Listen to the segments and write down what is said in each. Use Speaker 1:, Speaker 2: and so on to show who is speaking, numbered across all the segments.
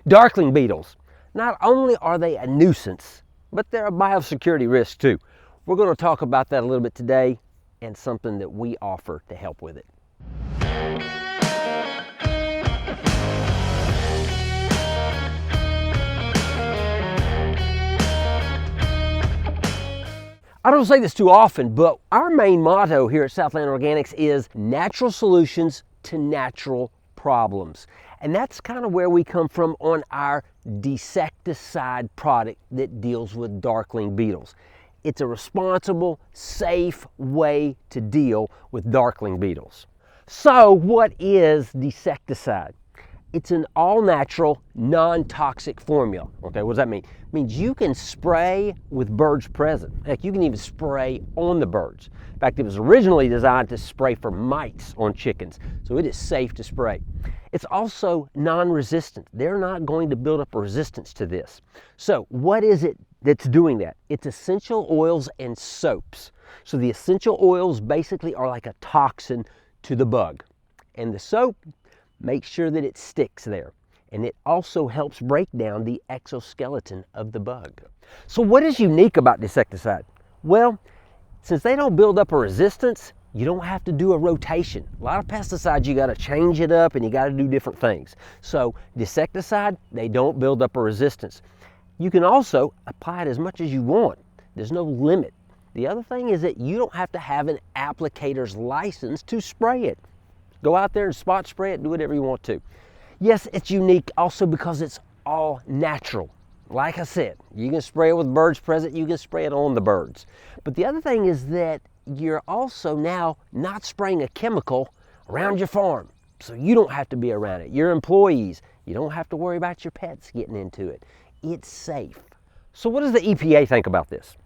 Speaker 1: Darkling beetles. Not only are they a nuisance, but they're a biosecurity risk too. We're going to talk about that a little bit today and something that we offer to help with it. I don't say this too often, but our main motto here at Southland Organics is natural solutions to natural problems. And that's kind of where we come from on our Desecticide product that deals with darkling beetles. It's a responsible, safe way to deal with darkling beetles. So what is Desecticide? It's an all-natural, non-toxic formula. Okay, what does that mean? It means you can spray with birds present. Heck, you can even spray on the birds. In fact, it was originally designed to spray for mites on chickens, so it is safe to spray. It's also non-resistant. They're not going to build up a resistance to this. So what is it that's doing that? It's essential oils and soaps. So the essential oils basically are like a toxin to the bug. And the soap, make sure that it sticks there. And it also helps break down the exoskeleton of the bug. So what is unique about Desecticide? Well, since they don't build up a resistance, you don't have to do a rotation. A lot of pesticides, you got to change it up and you got to do different things. So Desecticide, they don't build up a resistance. You can also apply it as much as you want. There's no limit. The other thing is that you don't have to have an applicator's license to spray it. Go out there and spot spray it, do whatever you want to. Yes, it's unique also because it's all natural. Like I said, you can spray it with birds present, you can spray it on the birds. But the other thing is that you're also now not spraying a chemical around your farm. So you don't have to be around it. Your employees, you don't have to worry about your pets getting into it. It's safe. So what does the EPA think about this?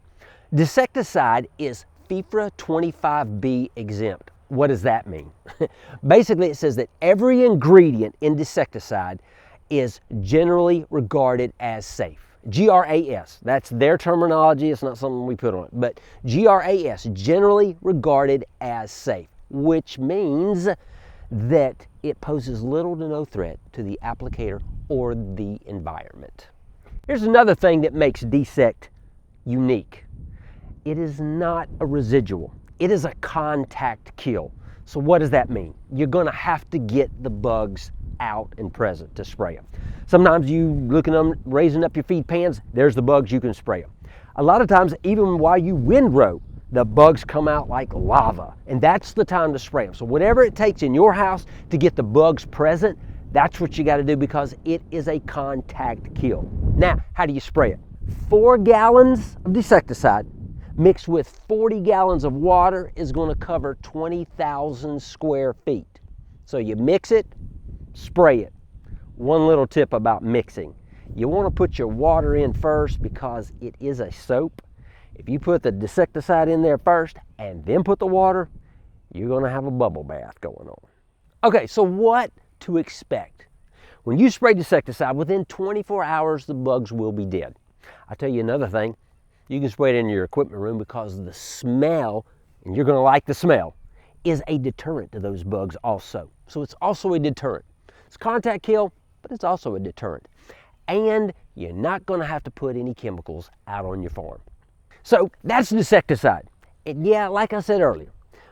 Speaker 1: Desecticide is FIFRA 25B exempt. What does that mean? Basically, it says that every ingredient in Desecticide is generally regarded as safe. GRAS, that's their terminology, it's not something we put on it, but GRAS, generally regarded as safe, which means that it poses little to no threat to the applicator or the environment. Here's another thing that makes Desect unique. It is not a residual. It is a contact kill. So what does that mean? You're going to have to get the bugs out and present to spray them. Sometimes you look at them, raising up your feed pans, there's the bugs, you can spray them. A lot of times, even while you windrow, the bugs come out like lava, and that's the time to spray them. So whatever it takes in your house to get the bugs present, that's what you got to do because it is a contact kill. Now, how do you spray it? 4 gallons of Desecticide mixed with 40 gallons of water is going to cover 20,000 square feet. So you mix it, spray it. One little tip about mixing. You want to put your water in first because it is a soap. If you put the Desecticide in there first and then put the water, you're going to have a bubble bath going on. Okay, so what to expect? When you spray Desecticide, within 24 hours the bugs will be dead. I'll tell you another thing. You can spray it in your equipment room because the smell, and you're going to like the smell, is a deterrent to those bugs also. So it's also a deterrent. It's contact kill, but it's also a deterrent. And you're not going to have to put any chemicals out on your farm. So that's Desecticide. And yeah, like I said earlier,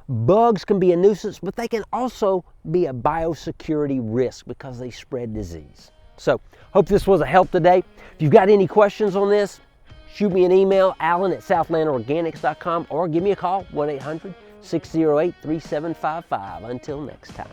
Speaker 1: bugs can be a nuisance, but they can also be a biosecurity risk because they spread disease. So hope this was a help today. If you've got any questions on this, shoot me an email, alan@southlandorganics.com, or give me a call, 1-800-608-3755. Until next time.